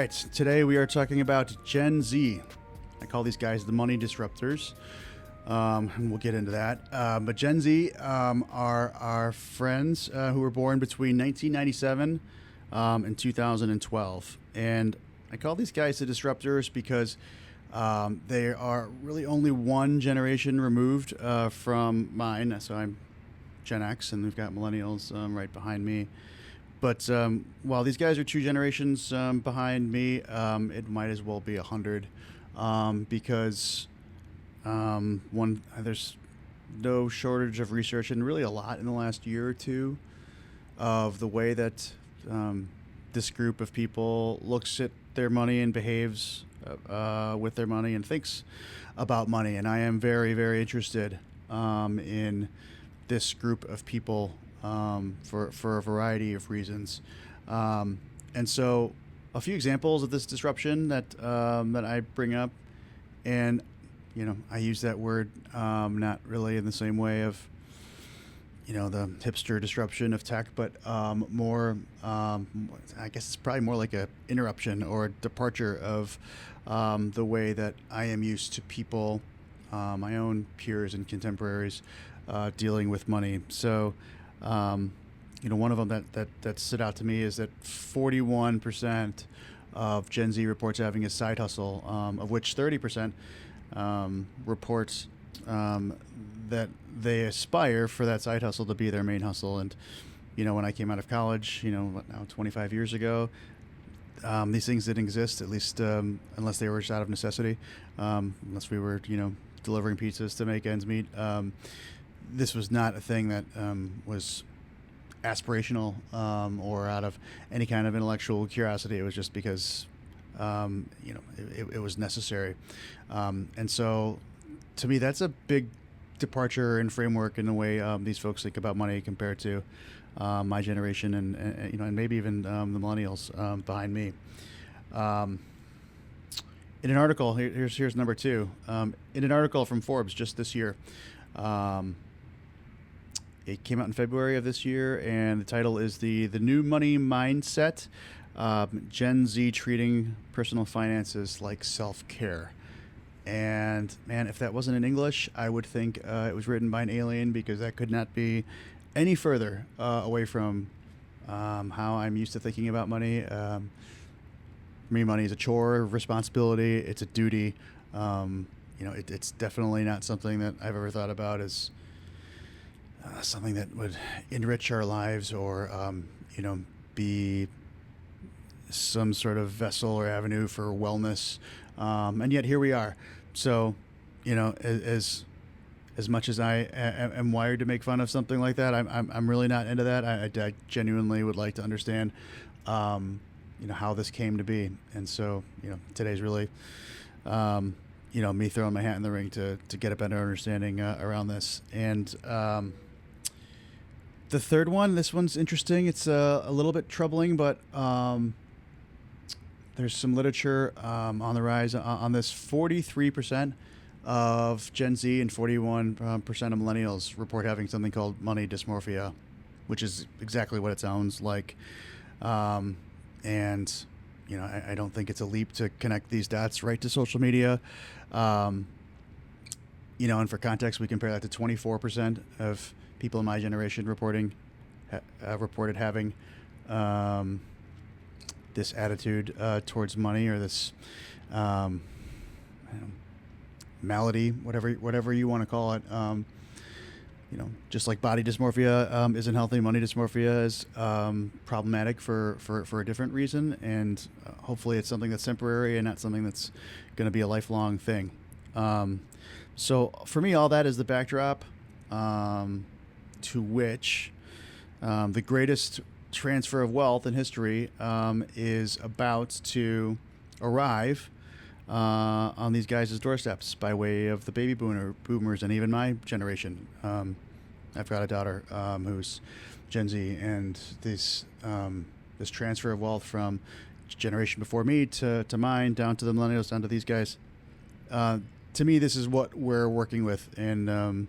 right, today we are talking about Gen Z. I call these guys the money disruptors, and we'll get into that. But Gen Z are our friends who were born between 1997 and 2012. And I call these guys the disruptors because they are really only one generation removed from mine. So I'm Gen X, and we've got millennials right behind me. But while these guys are two generations behind me, it might as well be 100 because there's no shortage of research and really a lot in the last year or two of the way that this group of people looks at their money and behaves with their money and thinks about money. And I am very, very interested in this group of people for a variety of reasons. And so a few examples of this disruption that I bring up, and I use that word not really in the same way of the hipster disruption of tech, but more I guess it's probably more like a interruption or a departure of the way that I am used to people, my own peers and contemporaries, dealing with money. So one of them that stood out to me is that 41% of Gen Z reports having a side hustle, of which 30% reports that they aspire for that side hustle to be their main hustle. And when I came out of college, now 25 years ago, these things didn't exist, at least unless they were just out of necessity, unless we were delivering pizzas to make ends meet. This was not a thing that was aspirational or out of any kind of intellectual curiosity. It was just because it was necessary. And so to me, that's a big departure in framework in the way these folks think about money compared to my generation and maybe even the millennials behind me. In an article, here's number two. In an article from Forbes just this year, it came out in February of this year, and the title is the New Money Mindset, Gen Z Treating Personal Finances Like Self-Care. And man, if that wasn't in English, I would think it was written by an alien, because that could not be any further away from how I'm used to thinking about money. For me, money is a chore, a responsibility, it's a duty. It's definitely not something that I've ever thought about as something that would enrich our lives or, be some sort of vessel or avenue for wellness. And yet here we are. So, as much as I am wired to make fun of something like that, I'm really not into that. I genuinely would like to understand, how this came to be. And so, today's really, me throwing my hat in the ring to get a better understanding around this. And the third one, this one's interesting. It's a little bit troubling, but there's some literature on the rise on this. 43% of Gen Z and 41% of millennials report having something called money dysmorphia, which is exactly what it sounds like. And I don't think it's a leap to connect these dots right to social media. And for context, we compare that to 24% of people in my generation reported having this attitude towards money, or this malady, whatever you want to call it. Just like body dysmorphia isn't healthy, money dysmorphia is problematic for a different reason, and hopefully it's something that's temporary and not something that's going to be a lifelong thing. So for me, all that is the backdrop to which the greatest transfer of wealth in history is about to arrive on these guys' doorsteps by way of the baby boomers and even my generation. I've got a daughter who's Gen Z, and this transfer of wealth from generation before me to mine, down to the millennials, down to these guys. To me, this is what we're working with, and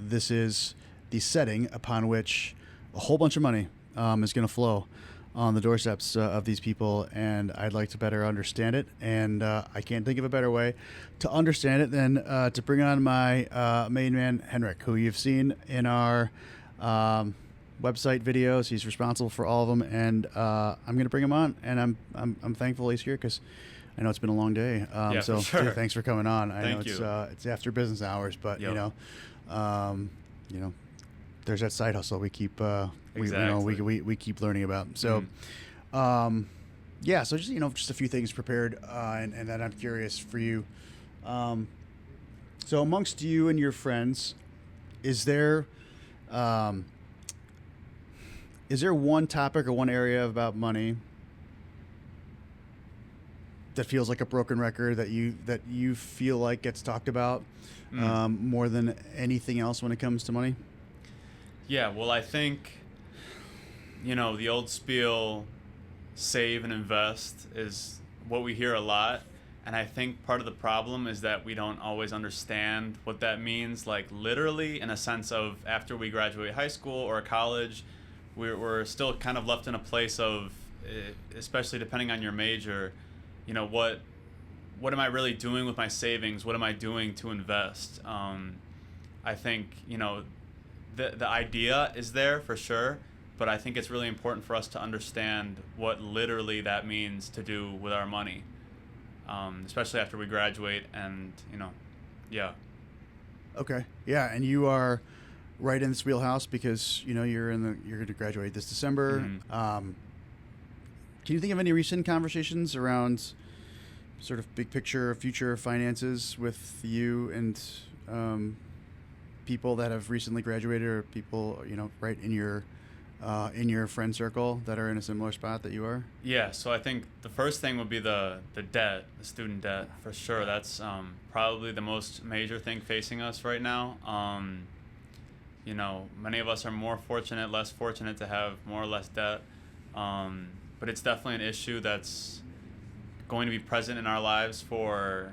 this is the setting upon which a whole bunch of money is going to flow on the doorsteps of these people, and I'd like to better understand it. And I can't think of a better way to understand it than to bring on my main man, Henrik, who you've seen in our website videos. He's responsible for all of them, and I'm going to bring him on. And I'm thankful he's here because I know it's been a long day. So for sure. dude, thanks for coming on. I Thank know you. It's after business hours, but Yep. you know, there's that side hustle we keep Exactly. we keep learning about. So yeah, so just a few things prepared, and then I'm curious for you. So amongst you and your friends, is there one topic or one area about money that feels like a broken record that you feel like gets talked about more than anything else when it comes to money? Yeah, well, I think, the old spiel, save and invest, is what we hear a lot. And I think part of the problem is that we don't always understand what that means, like literally, in a sense of after we graduate high school or college, we're still kind of left in a place of, especially depending on your major, what am I really doing with my savings? What am I doing to invest? I think, the idea is there for sure, but I think it's really important for us to understand what literally that means to do with our money, especially after we graduate. And yeah. Okay, yeah, and you are right in this wheelhouse because you're going to graduate this December. Mm-hmm. Can you think of any recent conversations around sort of big picture future finances with you and people that have recently graduated, or people right in your friend circle that are in a similar spot that you are? Yeah, so I think the first thing would be the debt, the student debt, for sure. That's probably the most major thing facing us right now. Many of us are more fortunate, less fortunate to have more or less debt, but it's definitely an issue that's going to be present in our lives for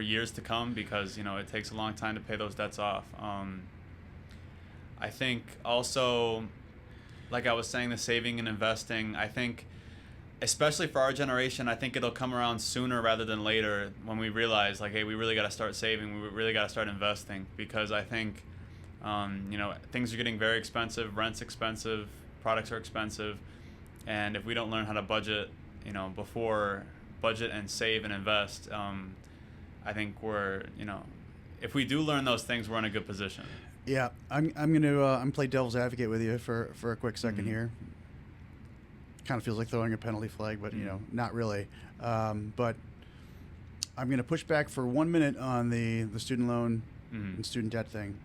years to come because it takes a long time to pay those debts off. I think also, like I was saying, the saving and investing, I think especially for our generation, I think it'll come around sooner rather than later when we realize, like, hey, we really got to start saving, we really got to start investing, because I think things are getting very expensive, rent's expensive, products are expensive, and if we don't learn how to budget before budget and save and invest, I think if we do learn those things, we're in a good position. Yeah, I'm gonna play devil's advocate with you for a quick second here. Kind of feels like throwing a penalty flag, but not really. But I'm gonna push back for 1 minute on the student loan and student debt thing.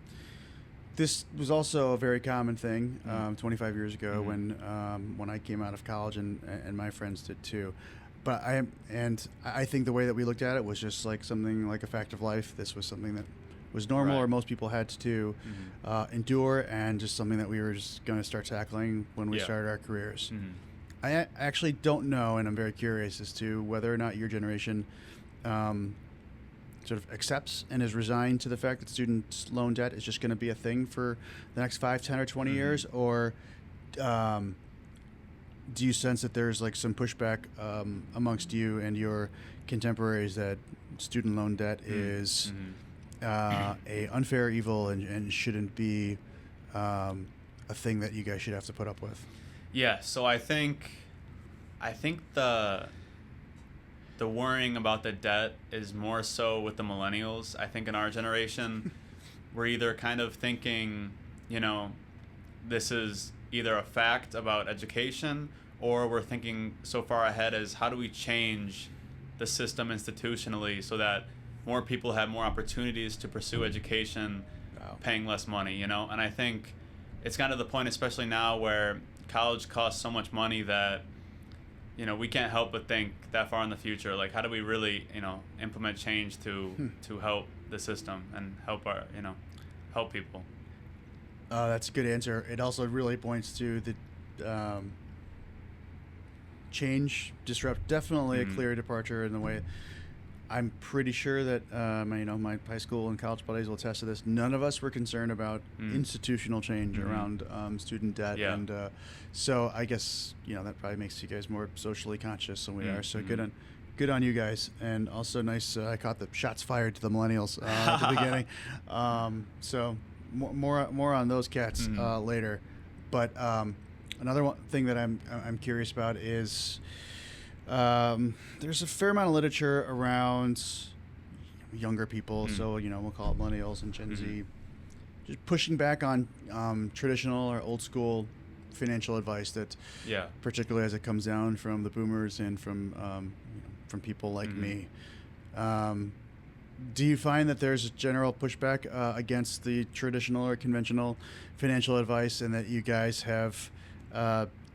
This was also a very common thing 25 years ago when I came out of college, and my friends did too. But I think the way that we looked at it was just like something like a fact of life. This was something that was normal, Right. or most people had to endure, and just something that we were just going to start tackling when we started our careers. I actually don't know, and I'm very curious as to whether or not your generation sort of accepts and is resigned to the fact that student loan debt is just going to be a thing for the next 5, 10, or 20 years, or do you sense that there's like some pushback amongst you and your contemporaries that student loan debt is a unfair evil and shouldn't be a thing that you guys should have to put up with? Yeah, so I think the worrying about the debt is more so with the millennials. I think in our generation, we're either kind of thinking, this is either a fact about education, or we're thinking so far ahead as how do we change the system institutionally so that more people have more opportunities to pursue education, paying less money, And I think it's kind of the point, especially now where college costs so much money that, we can't help but think that far in the future. Like, how do we really, implement change to help the system and help our, help people? That's a good answer. It also really points to the change, disrupt, definitely a clear departure in the way I'm pretty sure that my high school and college buddies will attest to this. None of us were concerned about institutional change around student debt, Yeah. and so I guess that probably makes you guys more socially conscious than we are. So good on you guys, and also nice. I caught the shots fired to the millennials at the beginning. So more on those cats later, but another thing that I'm curious about is. There's a fair amount of literature around younger people, so we'll call it millennials and Gen Z, just pushing back on traditional or old school financial advice that, particularly as it comes down from the boomers and from people like me. Do you find that there's a general pushback against the traditional or conventional financial advice, and that you guys have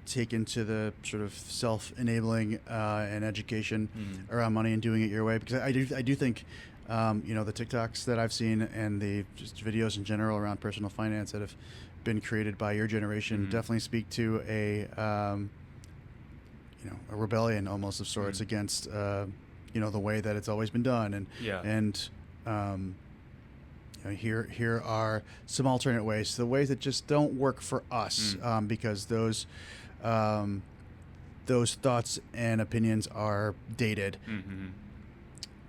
taken to the sort of self-enabling and education around money and doing it your way? Because I do think the TikToks that I've seen and the just videos in general around personal finance that have been created by your generation definitely speak to a rebellion almost of sorts against the way that it's always been done, and here are some alternate ways, the ways that just don't work for us, because those thoughts and opinions are dated.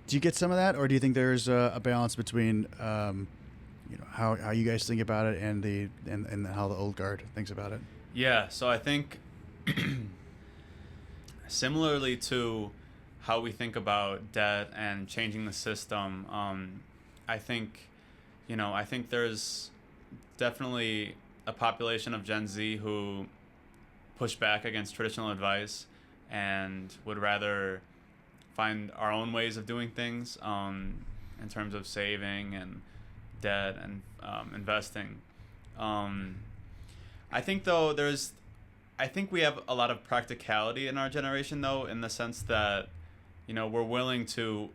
Do you get some of that, or do you think there's a balance between how you guys think about it and how the old guard thinks about it? Yeah, so I think similarly to how we think about debt and changing the system, I think there's definitely a population of Gen Z who push back against traditional advice and would rather find our own ways of doing things in terms of saving and debt and investing. I think we have a lot of practicality in our generation, though, in the sense that we're willing to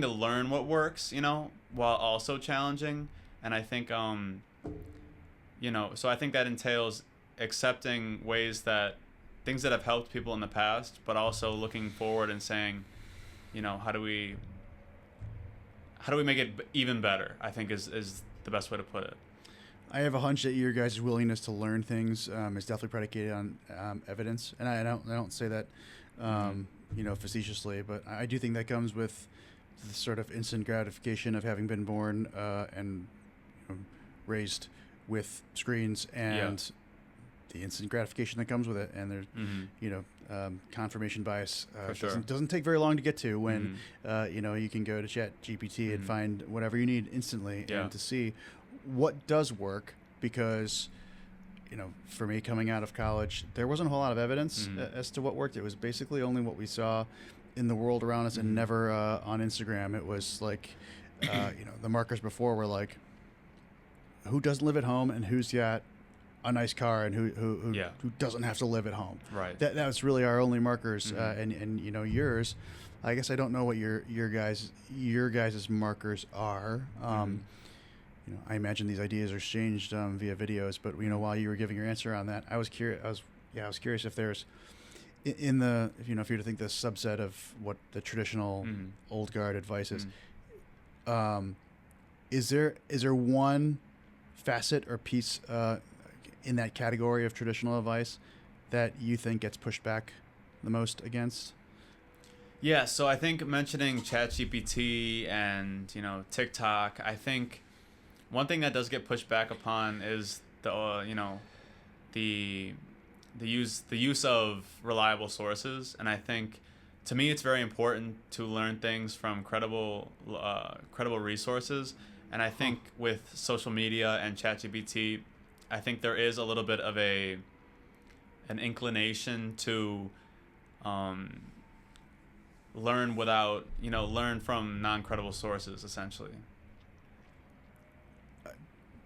learn what works, while also challenging. And I think so I think that entails accepting things that have helped people in the past, but also looking forward and saying, how do we make it even better, I think is the best way to put it. I have a hunch that your guys' willingness to learn things is definitely predicated on evidence, and I don't say that facetiously, but I do think that comes with the sort of instant gratification of having been born and raised with screens and the instant gratification that comes with it, and there's confirmation bias doesn't take very long to get to when you can go to Chat GPT and find whatever you need instantly and to see what does work, because for me, coming out of college, there wasn't a whole lot of evidence as to what worked. It was basically only what we saw in the world around us, and never on Instagram. It was like the markers before were like, who doesn't live at home and who's got a nice car and who doesn't have to live at home. Right. That was really our only markers. And yours, I guess I don't know what your guys' markers are. I imagine these ideas are exchanged via videos, but while you were giving your answer on that, I was curious. I was curious if there's in the if you were to think the subset of what the traditional old guard advice is. Is there one facet or piece in that category of traditional advice that you think gets pushed back the most against? Yeah, so I think mentioning ChatGPT and TikTok, I think one thing that does get pushed back upon is the use of reliable sources, and I think to me it's very important to learn things from credible resources. And I think with social media and ChatGPT, I think there is a little bit of an inclination to learn from non-credible sources, essentially.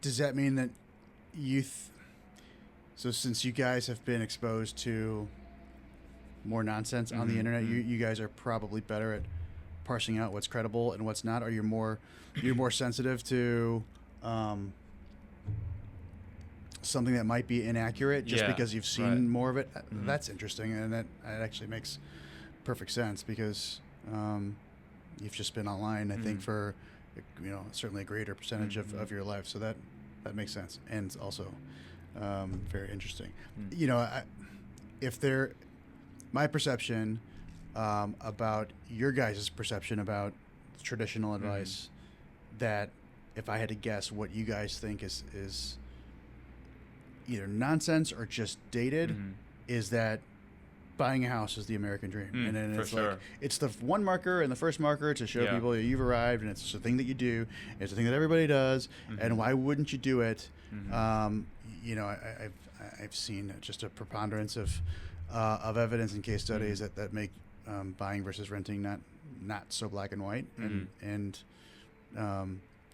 Does that mean that so since you guys have been exposed to more nonsense on the internet, you guys are probably better at parsing out what's credible and what's not? Or you're more sensitive to something that might be inaccurate just because you've seen more of it? That's interesting, and that actually makes perfect sense, because you've just been online, I think, for, certainly a greater percentage of your life. So that makes sense. And also very interesting. My perception about your guys' perception about traditional advice, that if I had to guess what you guys think is either nonsense or just dated, is that buying a house is the American dream. And then it's like, it's the one marker and the first marker to show people that you've arrived, and it's a thing that you do. It's a thing that everybody does. And why wouldn't you do it? I've seen just a preponderance of evidence and case studies that make buying versus renting not so black and white. And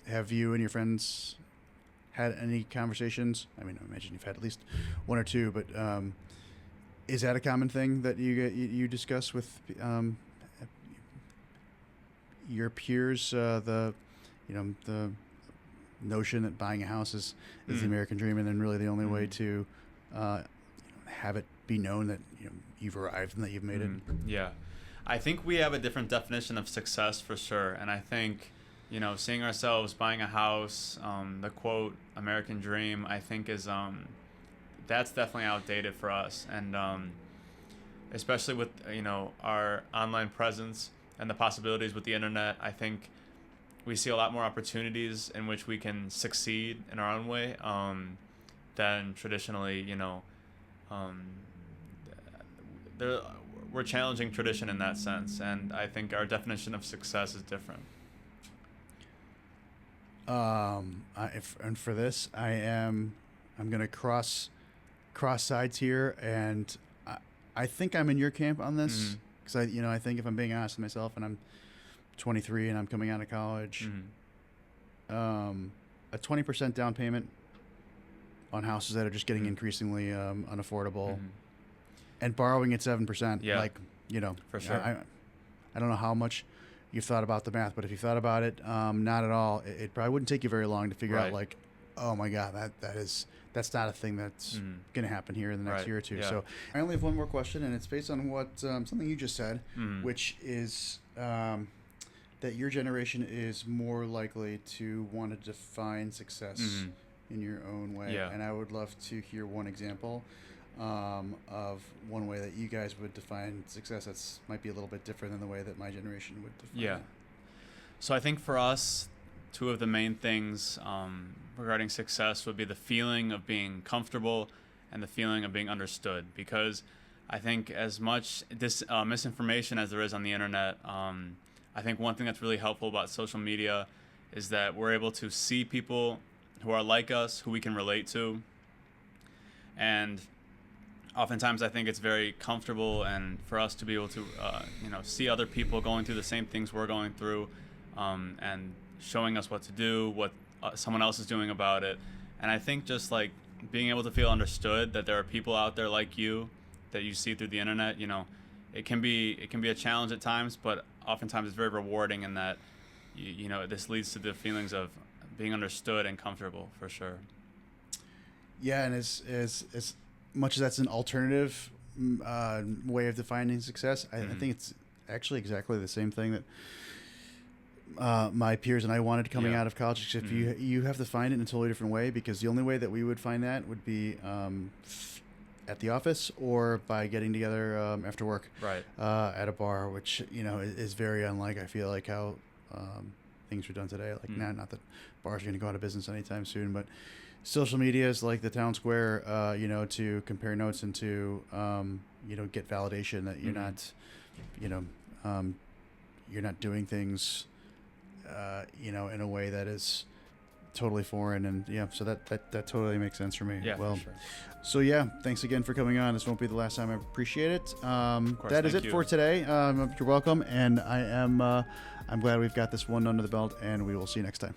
have you and your friends had any conversations? I mean, I imagine you've had at least one or two, but is that a common thing that you discuss with your peers? The notion that buying a house is the American dream, and then really the only way to have it be known that you've arrived and that you've made it. Yeah, I think we have a different definition of success for sure, and I think seeing ourselves buying a house, the quote American dream, I think is that's definitely outdated for us, and especially with our online presence and the possibilities with the internet. I think we see a lot more opportunities in which we can succeed in our own way than traditionally. We're challenging tradition in that sense, and I think our definition of success is different. And for this, I'm going to cross sides here, and I think I'm in your camp on this, because I think, if I'm being honest with myself, and I'm 23 and I'm coming out of college, a 20% down payment on houses that are just getting increasingly unaffordable, and borrowing at 7%. For sure. I don't know how much you've thought about the math, but if you thought about it, not at all. It probably wouldn't take you very long to figure out, like, oh my God, that's not a thing that's going to happen here in the next year or two. So I only have one more question, and it's based on what something you just said, which is that your generation is more likely to want to define success in your own way. And I would love to hear one example of one way that you guys would define success that's might be a little bit different than the way that my generation would define it. So I think for us, two of the main things regarding success would be the feeling of being comfortable and the feeling of being understood, because I think as much misinformation as there is on the internet, I think one thing that's really helpful about social media is that we're able to see people who are like us, who we can relate to, and oftentimes I think it's very comfortable and for us to be able to see other people going through the same things we're going through, and showing us what to do, what someone else is doing about it. And I think just like being able to feel understood, that there are people out there like you that you see through the internet, it can be a challenge at times, but oftentimes it's very rewarding in that this leads to the feelings of being understood and comfortable, for sure. Yeah, and as much as that's an alternative way of defining success, I think it's actually exactly the same thing that my peers and I wanted coming out of college. Except you have to find it in a totally different way, because the only way that we would find that would be at the office or by getting together after work at a bar, which is very unlike, I feel like, how things are done today. Like not that bars are going to go out of business anytime soon, but social media is like the town square, to compare notes and to get validation that you're not doing things in a way that is totally foreign. And so that totally makes sense for me. For sure. So thanks again for coming on. This won't be the last time. I appreciate it. That is it for today. You're welcome, and I'm glad we've got this one under the belt, and we will see you next time.